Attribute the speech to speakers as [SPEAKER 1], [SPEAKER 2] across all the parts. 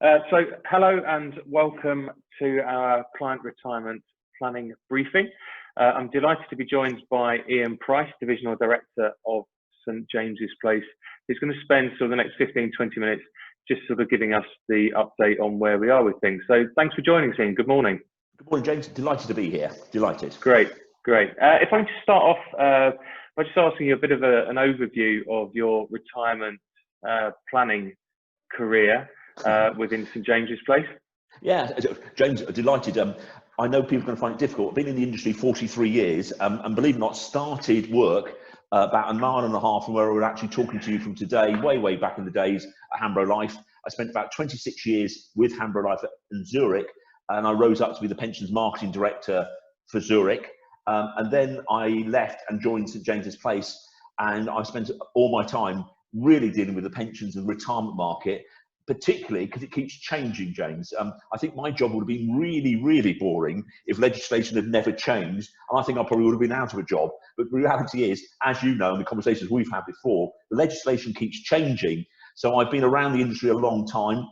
[SPEAKER 1] Hello and welcome to our client retirement planning briefing. I'm delighted to be joined by Ian Price, Divisional Director of St James's Place. He's going to spend sort of the next 15-20 minutes just sort of giving us the update on where we are with things. So thanks for joining us, Ian. Good morning.
[SPEAKER 2] Good morning, James. Delighted to be here. Delighted.
[SPEAKER 1] Great. If I can just start off by just asking you a bit of an overview of your retirement planning career within St James's Place.
[SPEAKER 2] Yeah, James, delighted. I know people are going to find it difficult. I've been in the industry 43 years and believe it or not, started work about a mile and a half from where we're actually talking to you from today, way back in the days at Hambro Life. I spent about 26 years with Hambro Life in Zurich, and I rose up to be the pensions marketing director for Zurich. And then I left and joined St James's Place, and I spent all my time really dealing with the pensions and retirement market, particularly because it keeps changing, James. I think my job would have been really boring if legislation had never changed, and I think I probably would have been out of a job. But the reality is, as you know, in the conversations we've had before, the legislation keeps changing. So I've been around the industry a long time,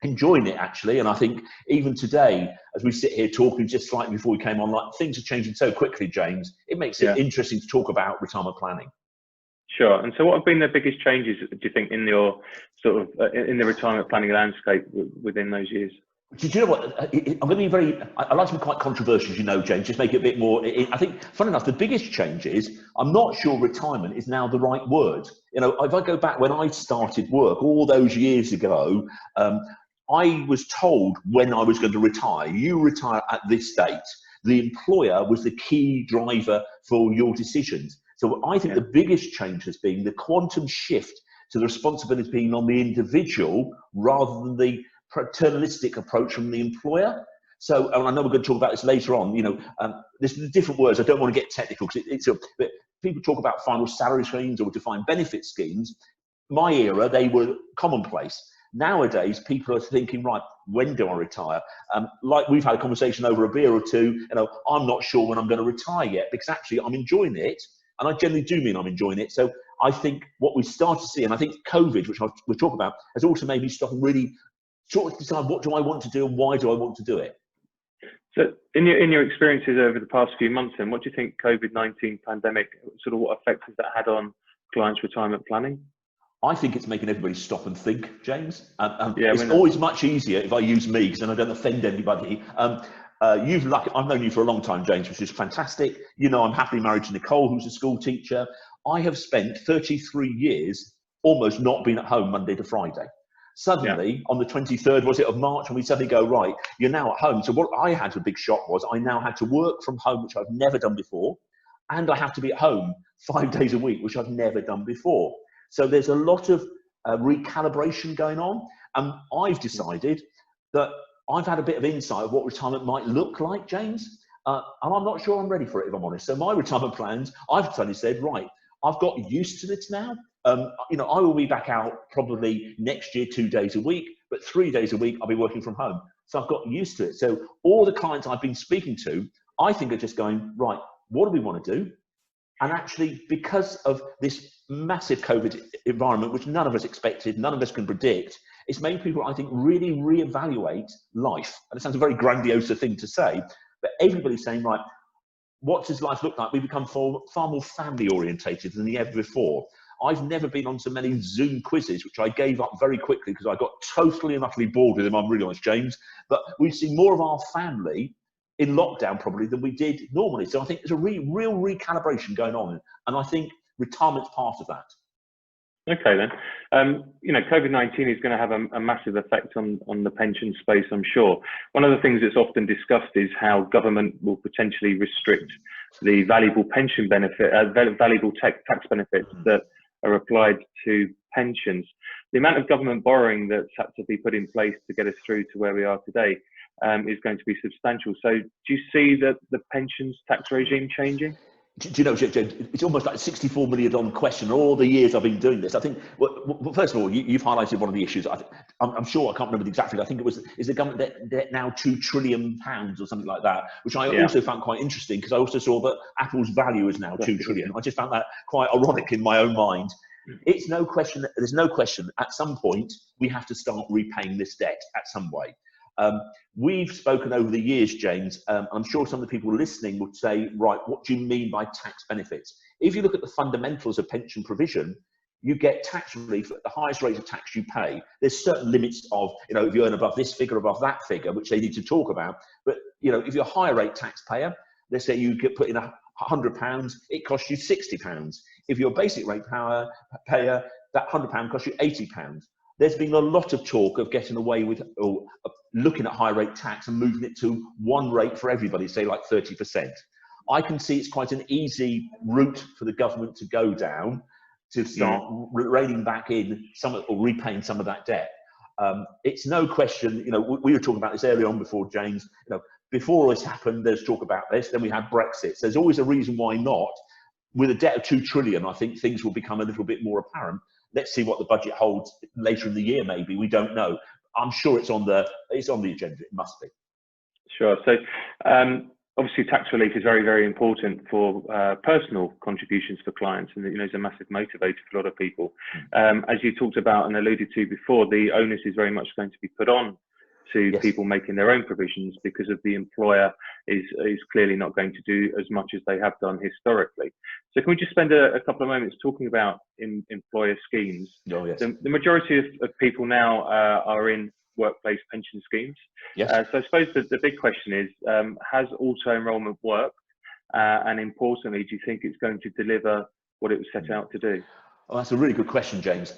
[SPEAKER 2] enjoying it actually, and I think even today, as we sit here talking just slightly before we came on, like, things are changing so quickly, James. It makes it interesting to talk about retirement planning.
[SPEAKER 1] Sure. And so what have been the biggest changes, do you think, in your sort of in the retirement planning landscape within those years?
[SPEAKER 2] Do you know what? I'm going to be I like to be quite controversial, you know, James, just make it a bit more. I think, fun enough, the biggest change is I'm not sure retirement is now the right word. You know, if I go back when I started work all those years ago, I was told when I was going to retire, you retire at this date. The employer was the key driver for your decisions. So I think the biggest change has been the quantum shift to the responsibility being on the individual rather than the paternalistic approach from the employer. So, and I know we're going to talk about this later on, you know, there's different words. I don't want to get technical because but people talk about final salary schemes or defined benefit schemes. My era, they were commonplace. Nowadays, people are thinking, right, when do I retire? Like we've had a conversation over a beer or two, you know, I'm not sure when I'm going to retire yet because actually I'm enjoying it. And I generally do mean I'm enjoying it. So I think what we start to see, and I think COVID, which we'll talk about, has also made me stop and really sort of decide what do I want to do and why do I want to do it.
[SPEAKER 1] So in your experiences over the past few months, then, what do you think COVID-19 pandemic, sort of what effect has that had on clients' retirement planning?
[SPEAKER 2] I think it's making everybody stop and think, James. It's always much easier if I use me because then I don't offend anybody. I've known you for a long time, James, which is fantastic. You know, I'm happily married to Nicole, who's a school teacher. I have spent 33 years almost not being at home Monday to Friday. Suddenly, on the 23rd, was it, of March, and we suddenly go, right, you're now at home. So what I had, a big shock was I now had to work from home, which I've never done before. And I have to be at home 5 days a week, which I've never done before. So there's a lot of recalibration going on. And I've decided that I've had a bit of insight of what retirement might look like, James, and I'm not sure I'm ready for it, if I'm honest. So my retirement plans, I've suddenly said, right, I've got used to this now. You know, I will be back out probably next year 2 days a week, but 3 days a week I'll be working from home. So I've got used to it. So all the clients I've been speaking to, I think are just going, right, what do we want to do? And actually, because of this massive COVID environment, which none of us expected, none of us can predict, it's made people, I think, really reevaluate life. And it sounds a very grandiose thing to say, but everybody's saying, right, what does life look like? We become far more family orientated than ever before. I've never been on so many Zoom quizzes, which I gave up very quickly because I got totally and utterly bored with them, I'm really honest, James. But we've seen more of our family in lockdown probably than we did normally. So I think there's a real recalibration going on. And I think retirement's part of that.
[SPEAKER 1] Okay then, you know, COVID-19 is going to have a massive effect on the pension space, I'm sure. One of the things that's often discussed is how government will potentially restrict the valuable pension benefit, valuable tax benefits that are applied to pensions. The amount of government borrowing that's had to be put in place to get us through to where we are today is going to be substantial. So do you see the pensions tax regime changing?
[SPEAKER 2] Do you know, it's almost like a $64 million question. All the years I've been doing this, I think. Well, first of all, you've highlighted one of the issues. I'm sure I can't remember exactly. I think is the government debt now £2 trillion or something like that, which I also found quite interesting because I also saw that Apple's value is now 2 trillion. I just found that quite ironic in my own mind. It's no question, there's no question, at some point, we have to start repaying this debt at some way. We've spoken over the years, James, I'm sure some of the people listening would say, right, what do you mean by tax benefits? If you look at the fundamentals of pension provision, you get tax relief at the highest rate of tax you pay. There's certain limits of, if you earn above this figure, above that figure, which they need to talk about. But, if you're a higher rate taxpayer, let's say you get put in £100, it costs you £60. If you're a basic rate payer, that £100 costs you £80. There's been a lot of talk of getting away with, or looking at high rate tax and moving it to one rate for everybody, say like 30%. I can see it's quite an easy route for the government to go down to start reining back in or repaying some of that debt. It's no question, we were talking about this earlier on before, James, before this happened, there's talk about this, then we had Brexit. So there's always a reason why not. With a debt of $2 trillion, I think things will become a little bit more apparent. Let's see what the budget holds later in the year, maybe. We don't know. I'm sure it's on the agenda. It must be.
[SPEAKER 1] Sure. So obviously tax relief is very, very important for personal contributions for clients, and it's a massive motivator for a lot of people. As you talked about and alluded to before, the onus is very much going to be put on to people making their own provisions, because of the employer is clearly not going to do as much as they have done historically. So can we just spend a couple of moments talking about employer schemes?
[SPEAKER 2] Oh, yes.
[SPEAKER 1] The majority of people now are in workplace pension schemes.
[SPEAKER 2] Yes.
[SPEAKER 1] So I suppose the big question is, has auto-enrolment worked? And importantly, do you think it's going to deliver what it was set out to do?
[SPEAKER 2] Well, that's a really good question, James.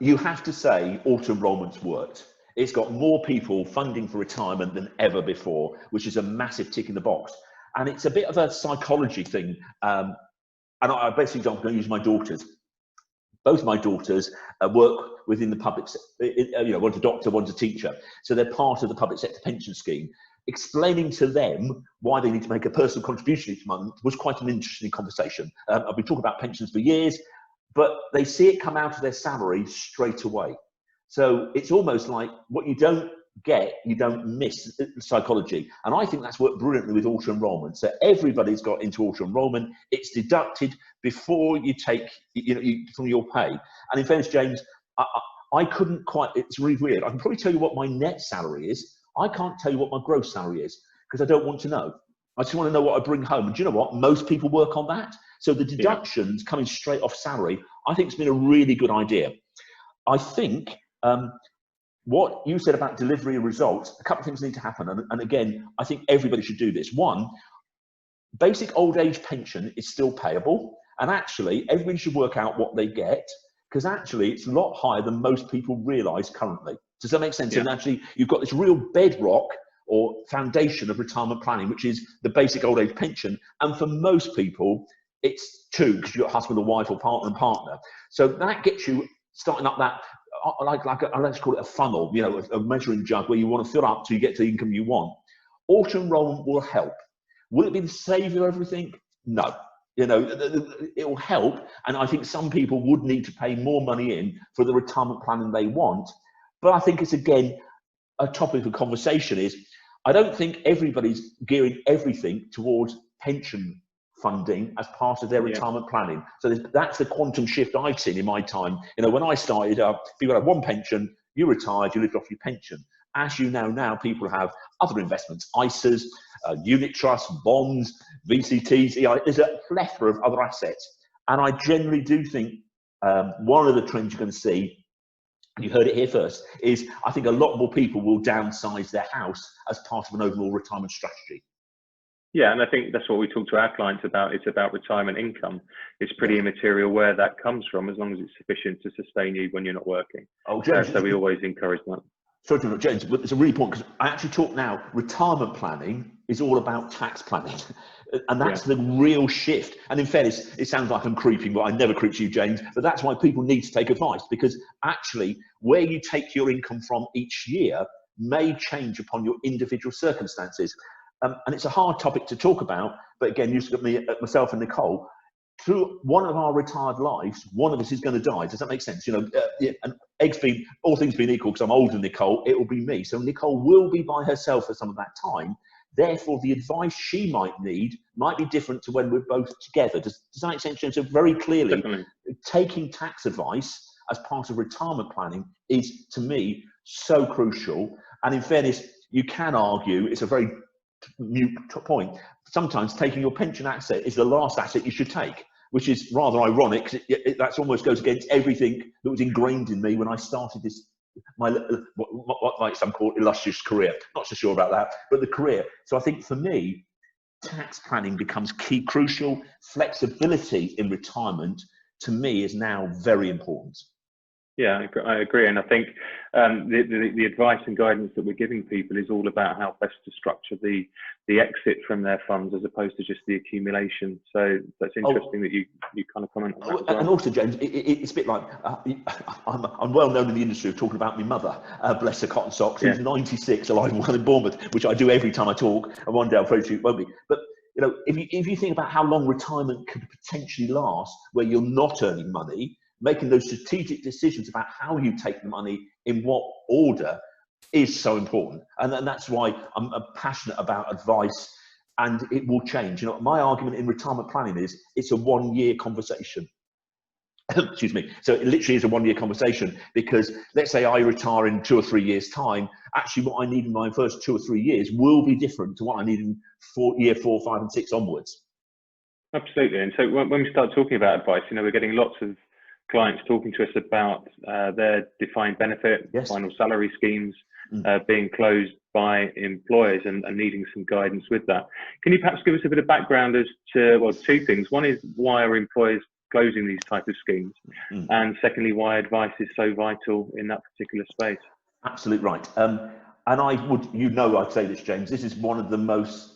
[SPEAKER 2] You have to say auto-enrolment's worked. It's got more people funding for retirement than ever before, which is a massive tick in the box. And it's a bit of a psychology thing. And I basically, I'm going to use my daughters. Both my daughters work within the public sector. One's a doctor, one's a teacher. So they're part of the public sector pension scheme. Explaining to them why they need to make a personal contribution each month was quite an interesting conversation. I've been talking about pensions for years, but they see it come out of their salary straight away. So it's almost like what you don't get, you don't miss psychology. And I think that's worked brilliantly with auto-enrolment. So everybody's got into auto-enrolment. It's deducted before you take, from your pay. And in fairness, James, I couldn't quite, it's really weird. I can probably tell you what my net salary is. I can't tell you what my gross salary is because I don't want to know. I just want to know what I bring home. And do you know what? Most people work on that. So the deductions coming straight off salary, I think it's been a really good idea. I think what you said about delivery of results, a couple of things need to happen. And again, I think everybody should do this. One, basic old age pension is still payable. And actually, everybody should work out what they get, because actually it's a lot higher than most people realise currently. Does that make sense? Yeah. And actually, you've got this real bedrock or foundation of retirement planning, which is the basic old age pension. And for most people, it's two, because you've got husband or wife or partner and partner. So that gets you starting up that, let's call it a funnel, a measuring jug where you want to fill up till you get to the income you want. Auto-enrolment will help. Will it be the saviour of everything? No. It will help. And I think some people would need to pay more money in for the retirement planning they want. But I think it's, again, a topic of conversation is, I don't think everybody's gearing everything towards pension funding as part of their retirement planning. So that's the quantum shift I've seen in my time. When I started, people had one pension, you retired, you lived off your pension. As you know now, people have other investments, ISAs, unit trusts, bonds, VCTs, there's a plethora of other assets. And I generally do think one of the trends you're going to see, you heard it here first, is I think a lot more people will downsize their house as part of an overall retirement strategy.
[SPEAKER 1] Yeah, and I think that's what we talk to our clients about. It's about retirement income. It's pretty immaterial where that comes from, as long as it's sufficient to sustain you when you're not working.
[SPEAKER 2] Oh, James,
[SPEAKER 1] so we always encourage that.
[SPEAKER 2] Sorry to interrupt, James, but it's a really important, because I actually talk now, retirement planning is all about tax planning. And that's the real shift. And in fairness, it sounds like I'm creeping, but I never creep to you, James. But that's why people need to take advice, because actually where you take your income from each year may change upon your individual circumstances. And it's a hard topic to talk about, but again, you look at myself and Nicole, through one of our retired lives, one of us is going to die. Does that make sense? And all things being equal, because I'm older than Nicole, it will be me. So Nicole will be by herself for some of that time. Therefore, the advice she might need might be different to when we're both together. Does that make sense? So very clearly, taking tax advice as part of retirement planning is, to me, so crucial. And in fairness, you can argue it's a very mute point. Sometimes taking your pension asset is the last asset you should take, which is rather ironic. That almost goes against everything that was ingrained in me when I started this, what might some call illustrious career. Not so sure about that, but the career. So I think for me, tax planning becomes key, crucial. Flexibility in retirement, to me, is now very important.
[SPEAKER 1] Yeah, I agree, and I think the advice and guidance that we're giving people is all about how best to structure the exit from their funds as opposed to just the accumulation. So that's interesting that you kind of comment on that as well.
[SPEAKER 2] And also, James, it's a bit like I'm well known in the industry of talking about my mother, bless her cotton socks, who's 96, alive and well in Bournemouth, which I do every time I talk, and one day I'm afraid she won't be. But you know, if you think about how long retirement could potentially last, where you're not earning money, making those strategic decisions about how you take the money in what order is so important. And that's why I'm passionate about advice, and it will change. You know, my argument in retirement planning is it's a 1-year conversation. Excuse me. So it literally is a 1-year conversation, because let's say I retire in 2 or 3 years' time. Actually, what I need in my first 2 or 3 years will be different to what I need in year 4, 5, and 6 onwards.
[SPEAKER 1] Absolutely. And so when we start talking about advice, you know, we're getting lots of clients talking to us about their defined benefit, final salary schemes being closed by employers and needing some guidance with that. Can you perhaps give us a bit of background as to, well, 2 things. One is, why are employers closing these type of schemes? And secondly, why advice is so vital in that particular space?
[SPEAKER 2] Absolutely right. And I would, you know, I'd say this, James, this is one of the most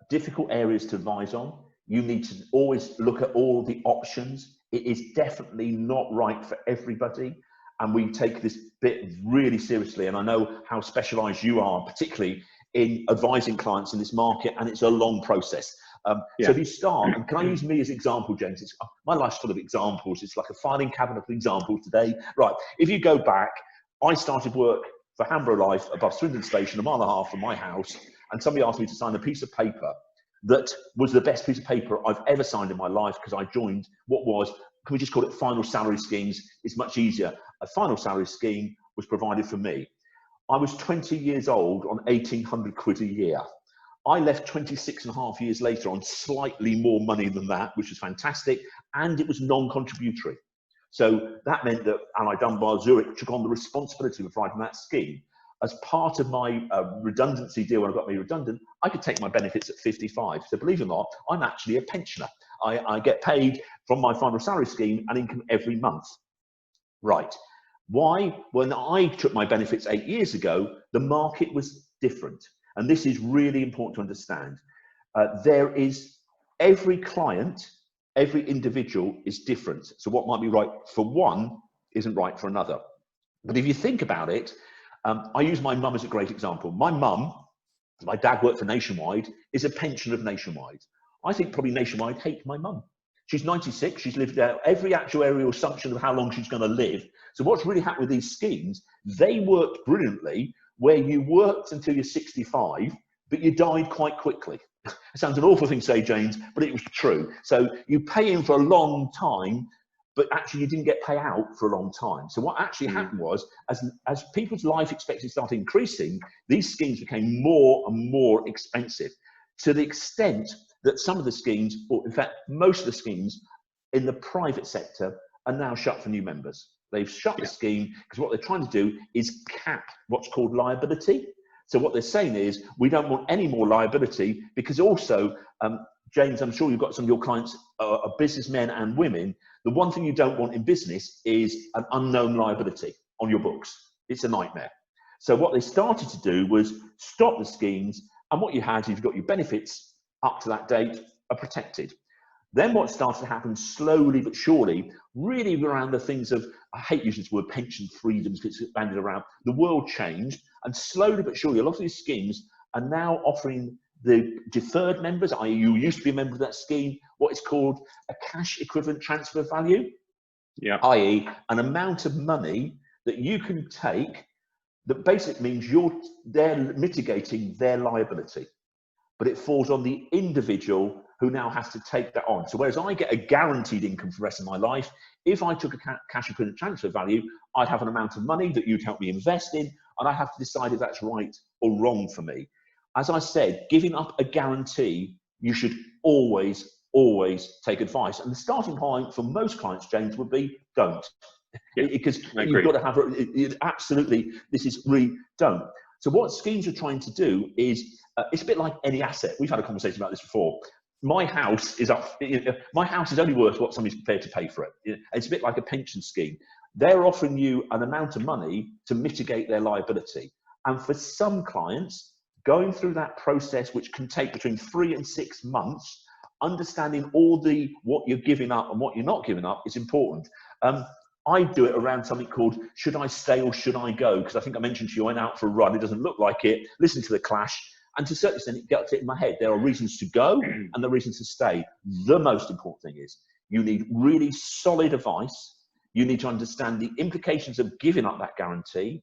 [SPEAKER 2] difficult areas to advise on. You need to always look at all the options. It is definitely not right for everybody, and we take this bit really seriously. And I know how specialised you are, particularly in advising clients in this market, and it's a long process. So if you start, and can I use me as an example, James? My life's full of examples. It's like a filing cabinet of examples today. Right, if you go back, I started work for Hambro Life above Swindon Station, 1.5 miles from my house, and somebody asked me to sign a piece of paper that was the best piece of paper I've ever signed in my life, because I joined what was, can we just call it final salary schemes? It's much easier. A final salary scheme was provided for me. I was 20 years old on 1,800 quid a year. I left 26.5 years later on slightly more money than that, which was fantastic, and it was non-contributory. So that meant that Ally Dunbar Zurich took on the responsibility of providing that scheme. As part of my redundancy deal, when I got me redundant, I could take my benefits at 55. So believe it or not, I'm actually a pensioner. I get paid from my final salary scheme and income every month. Right. Why? When I took my benefits 8 years ago, the market was different. And this is really important to understand. There is, every client, every individual is different. So what might be right for one isn't right for another. But if you think about it, I use my mum as a great example. My mum, my dad worked for Nationwide, is a pensioner of Nationwide. I think probably Nationwide hate my mum. She's 96, she's lived out every actuarial assumption of how long she's going to live. So what's really happened with these schemes, they worked brilliantly where you worked until you're 65, but you died quite quickly. It sounds an awful thing to say, James, but it was true. So you pay in for a long time, but actually you didn't get paid out for a long time. So what actually happened was, as people's life expectancy started increasing, these schemes became more and more expensive, to the extent that some of the schemes, or in fact, most of the schemes in the private sector are now shut for new members. They've shut the scheme because what they're trying to do is cap what's called liability. So what they're saying is, we don't want any more liability, because also, James, I'm sure you've got some of your clients are businessmen and women. The one thing you don't want in business is an unknown liability on your books. It's a nightmare. So what they started to do was stop the schemes, and what you had is you've got your benefits up to that date are protected. Then what started to happen slowly but surely, really around the things of, I hate using this word pension freedoms because it's banded around, the world changed, and slowly but surely a lot of these schemes are now offering the deferred members, i.e. you used to be a member of that scheme, what is called a cash equivalent transfer value, i.e. an amount of money that you can take that basically means they're mitigating their liability, but it falls on the individual who now has to take that on. So whereas I get a guaranteed income for the rest of my life, if I took a cash equivalent transfer value, I'd have an amount of money that you'd help me invest in, and I have to decide if that's right or wrong for me. As I said, giving up a guarantee, you should always take advice. And the starting point for most clients, James, would be don't. Yeah, because you've got to have absolutely, this is really don't. So what schemes are trying to do is, it's a bit like any asset. We've had a conversation about this before. My house is only worth what somebody's prepared to pay for it. It's a bit like a pension scheme. They're offering you an amount of money to mitigate their liability. And for some clients, going through that process, which can take between 3 and 6 months, understanding what you're giving up and what you're not giving up is important. I do it around something called, should I stay or should I go? Because I think I mentioned to you, I went out for a run, it doesn't look like it, listen to the Clash, and to a certain extent, it gets it in my head. There are reasons to go and there are reasons to stay. The most important thing is you need really solid advice. You need to understand the implications of giving up that guarantee,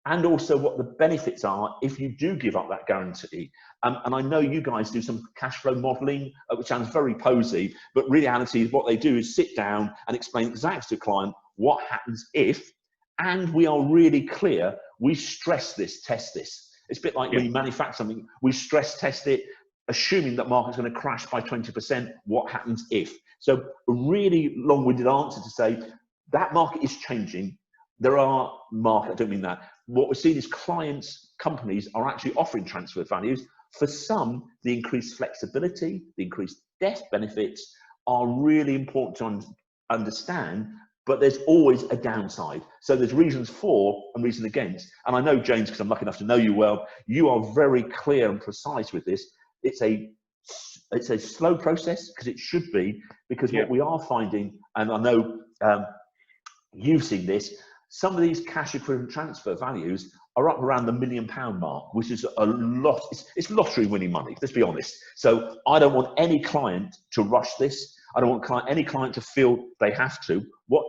[SPEAKER 2] and also what the benefits are if you do give up that guarantee. And I know you guys do some cash flow modeling, which sounds very posy, but reality, what they do is sit down and explain exactly to the client what happens if, and we are really clear, we stress this, test this. It's a bit like when you manufacture something, we stress test it, assuming that market's going to crash by 20%, what happens if? So a really long-winded answer to say, that market is changing. There are market, I don't mean that. What we're seeing is clients, companies are actually offering transfer values. For some, the increased flexibility, the increased death benefits are really important to understand, but there's always a downside. So there's reasons for and reasons against. And I know, James, because I'm lucky enough to know you well, you are very clear and precise with this. It's a slow process, because it should be, because what we are finding, and I know you've seen this, some of these cash equivalent transfer values are up around the £1 million mark, which is a lot. It's lottery winning money, let's be honest. So I don't want any client to rush this. I don't want any client to feel they have to.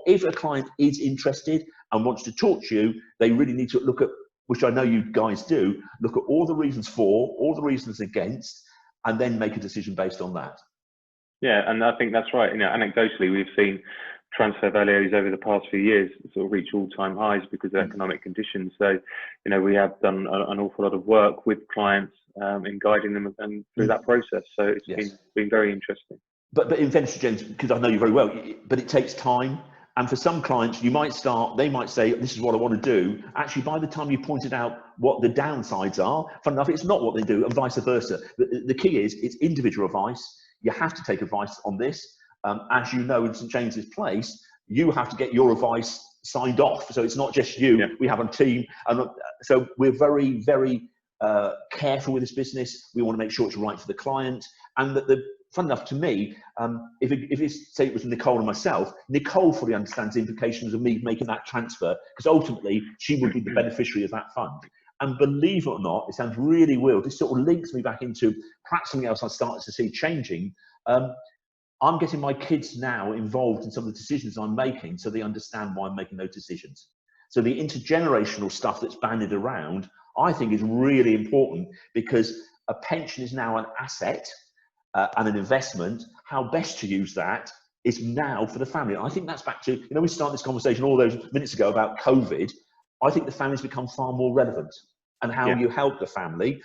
[SPEAKER 2] If a client is interested and wants to talk to you, they really need to look at, which I know you guys do, look at all the reasons for, all the reasons against, and then make a decision based on that.
[SPEAKER 1] Yeah, and I think that's right. Anecdotally, we've seen transfer values over the past few years sort of reach all-time highs because of economic conditions. So, we have done an awful lot of work with clients in guiding them and through that process. So it's been very interesting.
[SPEAKER 2] But in venture, James, because I know you very well, but it takes time. And for some clients, they might say, this is what I want to do. Actually, by the time you pointed out what the downsides are, fun enough, it's not what they do, and vice versa. The key is, it's individual advice. You have to take advice on this. As you know, in St James's Place, you have to get your advice signed off. So it's not just you. Yeah. We have a team. And so we're very, very careful with this business. We want to make sure it's right for the client. And that fun enough to me, say it was Nicole and myself, Nicole fully understands the implications of me making that transfer, because ultimately she would be the beneficiary of that fund. And believe it or not, it sounds really weird. This sort of links me back into perhaps something else I started to see changing. I'm getting my kids now involved in some of the decisions I'm making, so they understand why I'm making those decisions. So the intergenerational stuff that's bandied around, I think, is really important, because a pension is now an asset and an investment. How best to use that is now for the family. And I think that's back to, we started this conversation all those minutes ago about COVID. I think the family's become far more relevant, and how you help the family.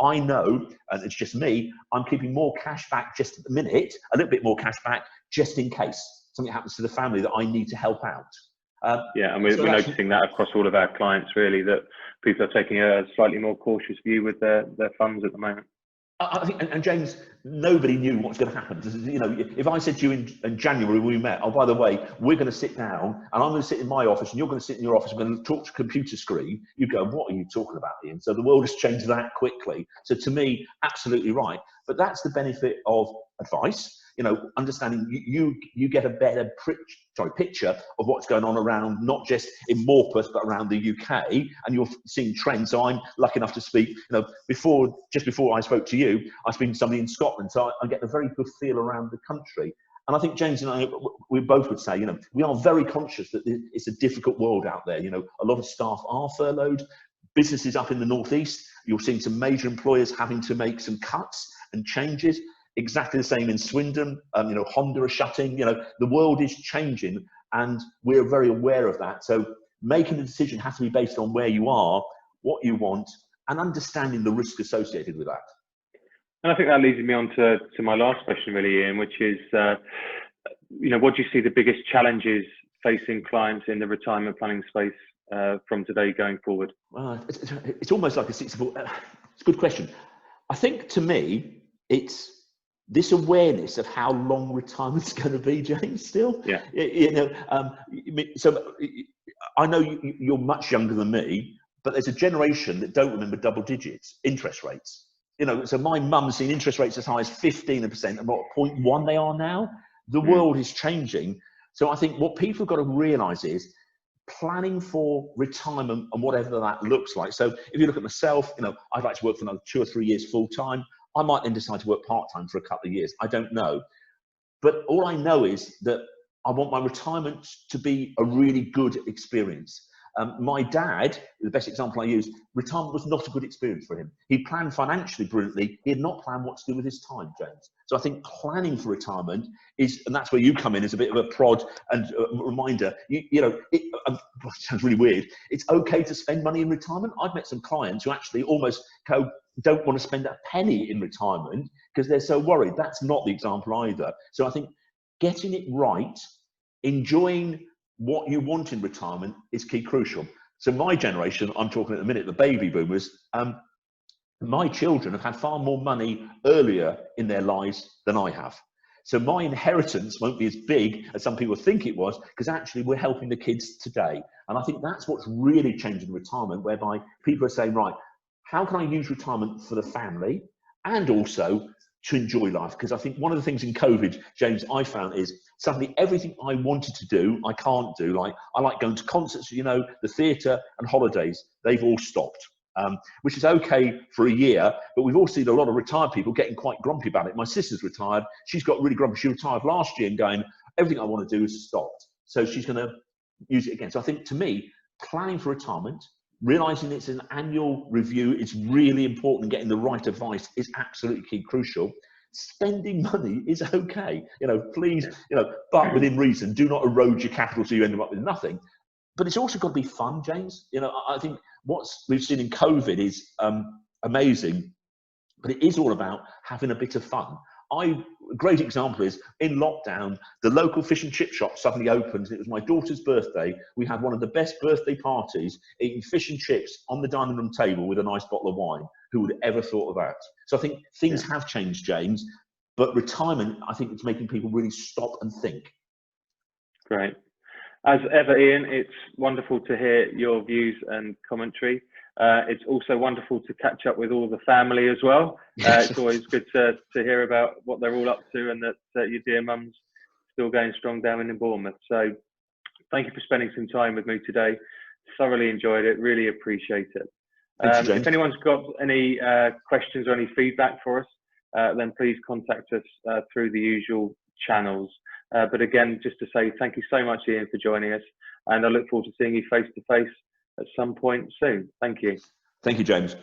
[SPEAKER 2] I know, and it's just me, I'm keeping more cash back just at the minute, a little bit more cash back, just in case something happens to the family that I need to help out.
[SPEAKER 1] And we're noticing that across all of our clients, really, that people are taking a slightly more cautious view with their funds at the moment.
[SPEAKER 2] I think, and James, nobody knew what's going to happen. If I said to you in January when we met, oh, by the way, we're going to sit down and I'm going to sit in my office and you're going to sit in your office, we're going to talk to a computer screen, you go, what are you talking about, Ian? So the world has changed that quickly. So to me, absolutely right. But that's the benefit of advice. Understanding you get a better picture of what's going on around, not just in Morpeth, but around the UK, and you're seeing trends. So I'm lucky enough to speak, just before I spoke to you, I speak to somebody in Scotland, so I get a very good feel around the country. And I think James and I, we both would say, we are very conscious that it's a difficult world out there. A lot of staff are furloughed. Businesses up in the northeast, you're seeing some major employers having to make some cuts and changes. exactly the same in Swindon. You know, Honda are shutting. You know, the world is changing, and we're very aware of that. So making a decision has to be based on where you are, what you want, and understanding the risk associated with that.
[SPEAKER 1] And I think that leads me on to my last question, really, Ian, which is, you know, what do you see the biggest challenges facing clients in the retirement planning space from today going forward?
[SPEAKER 2] Well, it's almost like it's a good question. I think to me, it's this awareness of how long retirement's going to be, James. Still,
[SPEAKER 1] yeah.
[SPEAKER 2] You know, so I know you're much younger than me, but there's a generation that don't remember double digits interest rates. You know, so my mum's seen interest rates as high as 15%, and what 0.1 they are now. The world is changing. So I think what people have got to realise is planning for retirement and whatever that looks like. So if you look at myself, you know, I'd like to work for another 2 or 3 years full time. I might then decide to work part time for a couple of years. I don't know. But all I know is that I want my retirement to be a really good experience. My dad, the best example I use, retirement was not a good experience for him. He planned financially brilliantly. He had not planned what to do with his time, James. So I think planning for retirement is, and that's where you come in as a bit of a prod and a reminder. You know, it sounds really weird. It's okay to spend money in retirement. I've met some clients who actually almost don't want to spend a penny in retirement because they're so worried. That's not the example either. So I think getting it right, enjoying what you want in retirement is key crucial. So my generation, I'm talking at the minute, the baby boomers, my children have had far more money earlier in their lives than I have. So my inheritance won't be as big as some people think it was, because actually we're helping the kids today. And I think that's what's really changing retirement, whereby people are saying, right, how can I use retirement for the family and also to enjoy life? Because I think one of the things in COVID, James, I found is suddenly everything I wanted to do, I can't do. Like, I like going to concerts, you know, the theatre and holidays, they've all stopped, which is okay for a year, but we've all seen a lot of retired people getting quite grumpy about it. My sister's retired. She's got really grumpy. She retired last year and going, everything I want to do is stopped. So she's going to use it again. So I think, to me, planning for retirement, realising it's an annual review is really important, and getting the right advice is absolutely key crucial. Spending money is okay, you know, please, you know, but within reason. Do not erode your capital so you end up with nothing. But it's also got to be fun, James. You know, I think what we've seen in COVID is amazing, but it is all about having a bit of fun. A great example is in lockdown, the local fish and chip shop suddenly opened. It was my daughter's birthday. We had one of the best birthday parties, eating fish and chips on the dining room table with a nice bottle of wine. Who would have ever thought of that? So I think things have changed, James, but retirement, I think it's making people really stop and think.
[SPEAKER 1] Great. As ever, Ian, it's wonderful to hear your views and commentary. It's also wonderful to catch up with all the family as well. It's always good to hear about what they're all up to, and that your dear mum's still going strong down in Bournemouth. So thank you for spending some time with me today. Thoroughly enjoyed it. Really appreciate it. If anyone's got any questions or any feedback for us, then please contact us through the usual channels. But again, just to say thank you so much, Ian, for joining us, and I look forward to seeing you face to face at some point soon. Thank you.
[SPEAKER 2] Thank you, James.